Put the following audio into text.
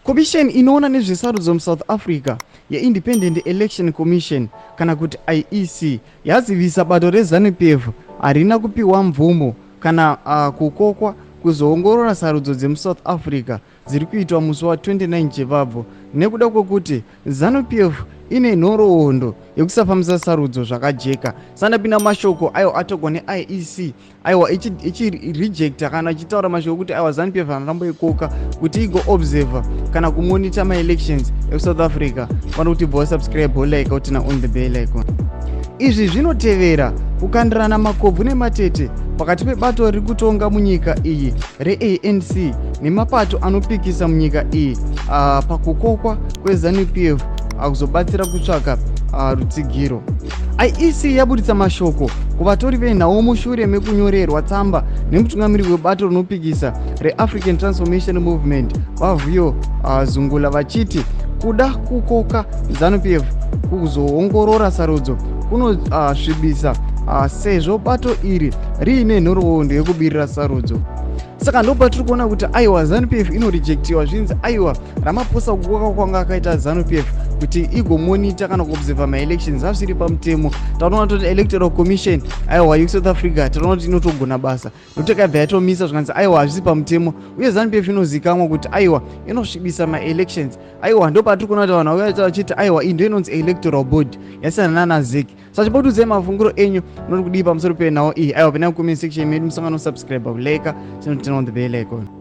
Commission inoona nezvesarudzo muSouth Africa yeIndependent Election Commission kana kuti IEC yazivisa bato reZanu PF harina kupiwa mvumo kana kukokwa kuzoongorora sarudzo dzemuSouth Africa dziri kuitwa musi wa29 Chivabvo nekuda kwekuti ZANU PF ine nhoroondo yekusafambisa sarudzo zvakajeka. Sandapinda mashoko ayo atogwa neIEC aiwa ichirejecta kana ichitaura mashoko kuti aiwa ZANU PF anoramboikoka kuti igo-observer kana kumonita ma-elections ekusouth Africa. Fana kuti bva subscribe like utina on the bell icon. Izvi zvinotevera kukandirana makobvu nematete pakati pebato riri kutonga munyika iyi reANC nemapato anopikisa munyika iyi pakukokwa kweZANU PF akuzobatsira kutsvaka rutsigiro. IEC yabudisa mashoko kuvatori venhau mushure mekunyorerwa tsamba nemutungamiriri webato rinopikisa reAfrican Transformation Movement Vavuyo Zungula vachiti kuda kukoka ZANU PF kuzoongorora sarudzo kunosvibisa sezvo bato iri riine nhoroondo yekubirira sarudzo. Saka ndopa tiri kuona kuti aiwa ZANU PF inorejectiwa zvinzi aiwa Ramaphosa kukoka kwanga akaita ZANU PF kuti igomonita kana kuobserva ma-elections zviri pamutemo. Taona kuti Electoral Commission aiwa yeSouth Africa taona kuti inotogona basa nokuti yakabva yatomisa zvikanzi aiwa hazvisi pamutemo uye ZANU PF inozikamwa kuti aiwa inosvibisa ma-elections. Aiwa ndopa tiri kuona kuti vanhu vakaita vachiti aiwa iyi ndo inonzi Electoral Board yasiyana nanaZEC. Saka chipotudzai mafunguro enyu noti kudii pamusoro penhau iyi. Aiwa pena comment section medu musangano subscribe like turn on the bell icon.